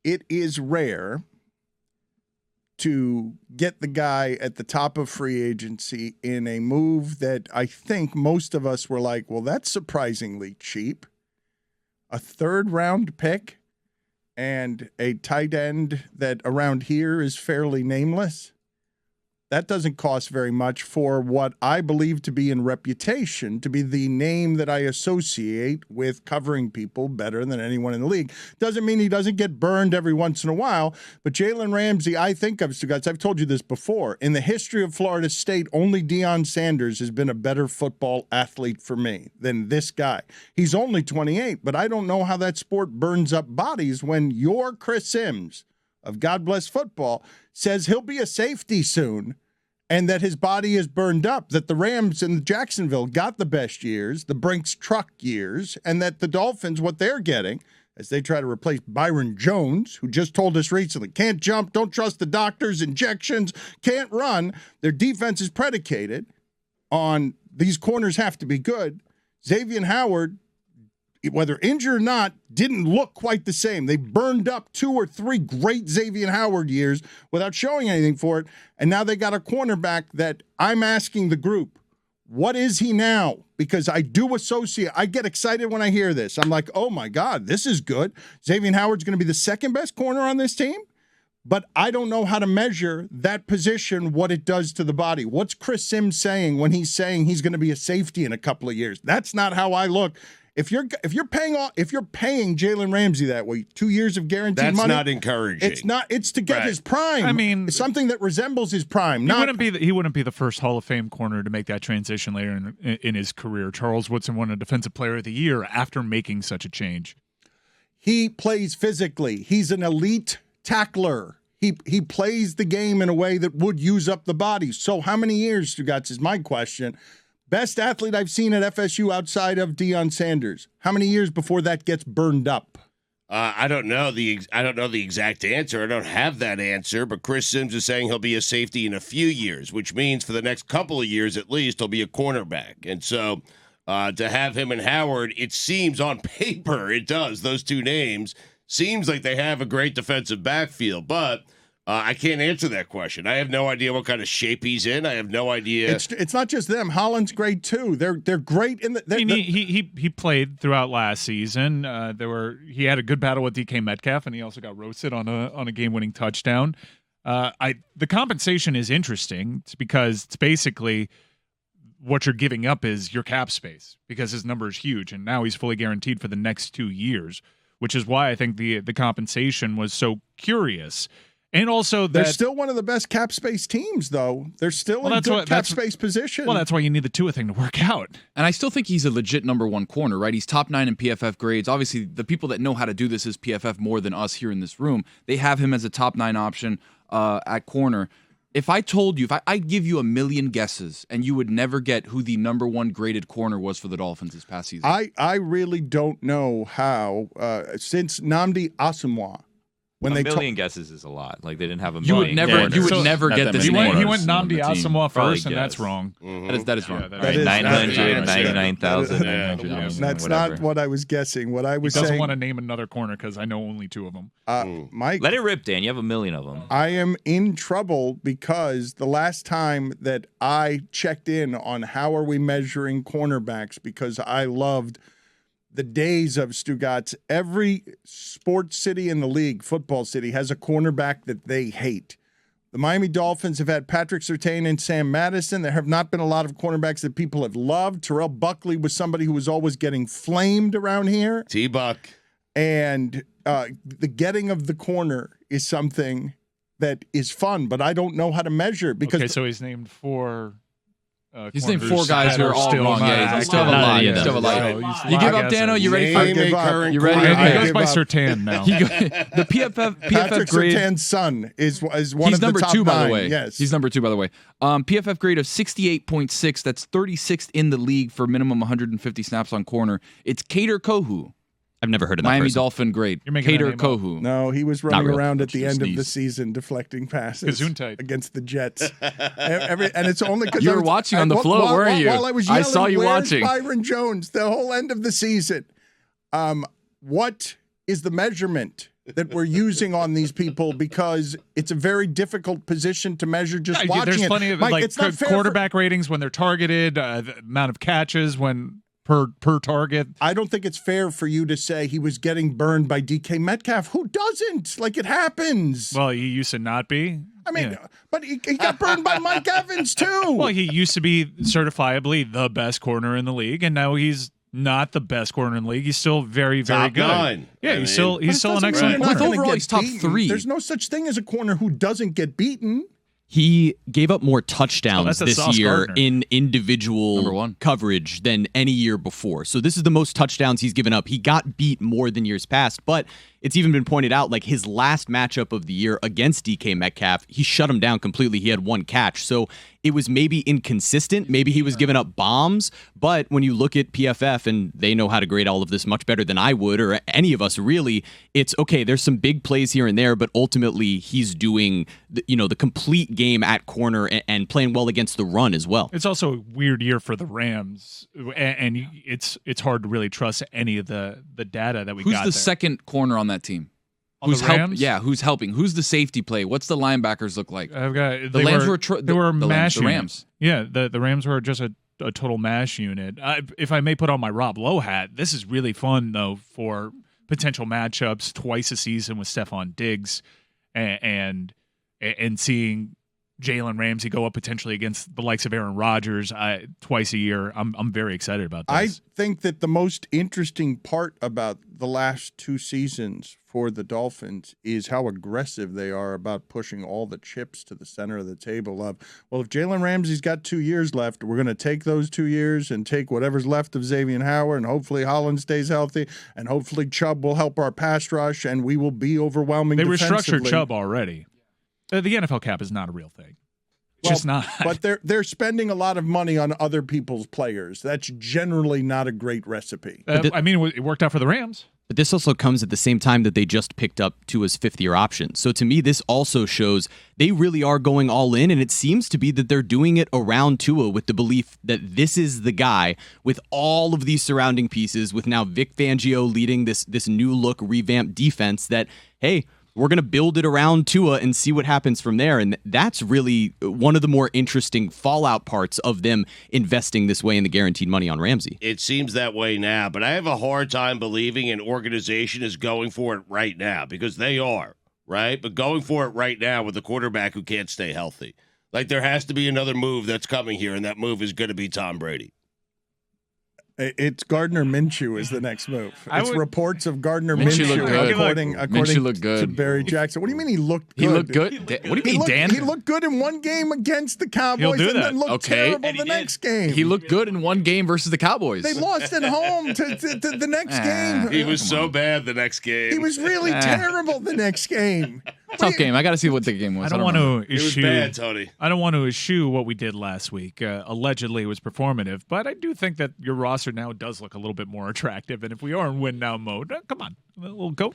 it is rare to get the guy at the top of free agency in a move that I think most of us were like, well, that's surprisingly cheap. A third-round pick and a tight end that around here is fairly nameless. That doesn't cost very much for what I believe to be in reputation, to be the name that I associate with covering people better than anyone in the league. Doesn't mean he doesn't get burned every once in a while, but Jalen Ramsey, I think of, Stugotz, I've told you this before, in the history of Florida State, only Deion Sanders has been a better football athlete for me than this guy. He's only 28, but I don't know how that sport burns up bodies when your Chris Sims of God Bless Football says he'll be a safety soon, and that his body is burned up, that the Rams in Jacksonville got the best years, the Brinks truck years, and that the Dolphins, what they're getting, as they try to replace Byron Jones, who just told us recently, can't jump, don't trust the doctors, injections, can't run. Their defense is predicated on these corners have to be good. Xavier Howard, whether injured or not, didn't look quite the same. They burned up 2 or 3 great Xavier Howard years without showing anything for it, and now they got a cornerback that I'm asking the group, what is he now? Because I do associate, I get excited when I hear this. I'm like, oh my God, this is good. Xavier Howard's going to be the second best corner on this team, but I don't know how to measure that position, what it does to the body. What's Chris Sims saying when he's saying he's going to be a safety in a couple of years? That's not how I look. If you're paying Jalen Ramsey that way, 2 years of guaranteed money, that's not encouraging. It's not. It's to get his prime. I mean, something that resembles his prime. He wouldn't be the first Hall of Fame corner to make that transition later in his career. Charles Woodson won a Defensive Player of the Year after making such a change. He plays physically. He's an elite tackler. He plays the game in a way that would use up the body. So how many years, Stugotz, is my question. Best athlete I've seen at FSU outside of Deion Sanders. How many years before that gets burned up? I don't know the exact answer. I don't have that answer, but Chris Sims is saying he'll be a safety in a few years, which means for the next couple of years at least he'll be a cornerback. And so to have him and Howard, it seems on paper, it does, those two names, seems like they have a great defensive backfield, but I can't answer that question. I have no idea what kind of shape he's in. I have no idea. It's not just them. Holland's great too. They're great in the. He played throughout last season. He had a good battle with DK Metcalf, and he also got roasted on a game-winning touchdown. The compensation is interesting because it's basically what you're giving up is your cap space because his number is huge, and now he's fully guaranteed for the next 2 years, which is why I think the compensation was so curious. And also, they're still one of the best cap space teams, though. They're still in a good cap space position. Well, that's why you need the Tua thing to work out. And I still think he's a legit number 1 corner, right? He's top 9 in PFF grades. Obviously, the people that know how to do this is PFF more than us here in this room. They have him as a top 9 option at corner. If I told you, if I give you a million guesses and you would never get who the number 1 graded corner was for the Dolphins this past season. I really don't know how, since Nnamdi Asomugha. A million guesses is a lot. Like they didn't have a million. You would never get this. He went Nnamdi Asomugha first, and that's wrong. Mm-hmm. That is wrong. 999,900. That's not what I was guessing. What I was saying. He doesn't want to name another corner because I know only 2 of them. Mike, let it rip, Dan. You have a million of them. I am in trouble because the last time that I checked in on how are we measuring cornerbacks, because I loved the days of Stugotz. Every sports city in the league, football city, has a cornerback that they hate. The Miami Dolphins have had Patrick Surtain and Sam Madison. There have not been a lot of cornerbacks that people have loved. Terrell Buckley was somebody who was always getting flamed around here. T-Buck. And the getting of the corner is something that is fun, but I don't know how to measure because. Okay, so he's named 4. He's named 4 guys who are all wrong. Yeah, he's still have a lot. You give up, Dano? You ready? You ready? He goes by Surtain now. The PFF Patrick grade. Surtain's son is one of the top 9. He's number 2, by the way. Yes, he's number 2, by the way. PFF grade of 68.6. That's 36th in the league for minimum 150 snaps on corner. It's Kader Kohu. I've never heard of that Miami person. Dolphin grade. Kader Kohu. No, he was running around at the end of the season deflecting passes against the Jets. And it's only because you were watching on the floor, weren't you? While I was yelling, I saw you watching. Byron Jones the whole end of the season. What is the measurement that we're using on these people because it's a very difficult position to measure just watching There's it. plenty of Mike, like it's not fair quarterback ratings when they're targeted, the amount of catches when per target. I don't think it's fair for you to say he was getting burned by DK Metcalf. Who doesn't? Like, it happens. Well, he used to not be. I mean, but he got burned by Mike Evans too. Well, he used to be certifiably the best corner in the league, and now he's not the best corner in the league. He's still very, very good. Nine. Yeah, he's still an excellent corner. Overall, he's top 3. There's no such thing as a corner who doesn't get beaten. He gave up more touchdowns that's this Sauce year Gardner. in individual coverage than any year before. So this is the most touchdowns he's given up. He got beat more than years past, but it's even been pointed out, like his last matchup of the year against DK Metcalf, he shut him down completely. He had 1 catch. So it was maybe inconsistent. Maybe he was giving up bombs, but when you look at PFF, and they know how to grade all of this much better than I would, or any of us really, it's okay, there's some big plays here and there, but ultimately he's doing the complete game at corner and playing well against the run as well. It's also a weird year for the Rams, and it's hard to really trust any of the data that we got. Who's the second corner on that team? On the Rams? Who's helping? Who's the safety play? What's the linebackers look like? I've got The Lambs were mash the unit. Rams. Yeah, the Rams were just a total mash unit. If I may put on my Rob Lowe hat, this is really fun though for potential matchups twice a season with Stephon Diggs, and seeing Jalen Ramsey go up potentially against the likes of Aaron Rodgers twice a year. I'm very excited about this. I think that the most interesting part about the last 2 seasons for the Dolphins is how aggressive they are about pushing all the chips to the center of the table of, well, if Jalen Ramsey's got 2 years left, we're going to take those 2 years and take whatever's left of Xavier Howard, and hopefully Holland stays healthy, and hopefully Chubb will help our pass rush, and we will be overwhelming They defensively. restructured Chubb already. The NFL cap is not a real thing. It's just not. But they're spending a lot of money on other people's players. That's generally not a great recipe. I mean, it worked out for the Rams. But this also comes at the same time that they just picked up Tua's 5th-year option. So to me, this also shows they really are going all in, and it seems to be that they're doing it around Tua with the belief that this is the guy with all of these surrounding pieces, with now Vic Fangio leading this new look revamped defense that, hey, we're going to build it around Tua and see what happens from there. And that's really one of the more interesting fallout parts of them investing this way in the guaranteed money on Ramsey. It seems that way now, but I have a hard time believing an organization is going for it right now, because they are, right? But going for it right now with a quarterback who can't stay healthy. Like, there has to be another move that's coming here, and that move is going to be Tom Brady. It's Gardner Minshew is the next move. It's reports of Gardner Minshew Minshew looked good. according Minshew looked good. to Barry Jackson. What do you mean he looked good? He looked good? What do you mean, Dan? He looked good in one game against the Cowboys do and that. then looked terrible the next game. He looked good in one game versus the Cowboys. They lost at home to the next game. He was so bad the next game. He was really terrible the next game. Tough game. I got to see what the game was. I don't want to It was issue. bad, Tony. I don't want to eschew what we did last week. Allegedly, it was performative, but I do think that your roster now does look a little bit more attractive. And if we are in win now mode, come on, we'll go.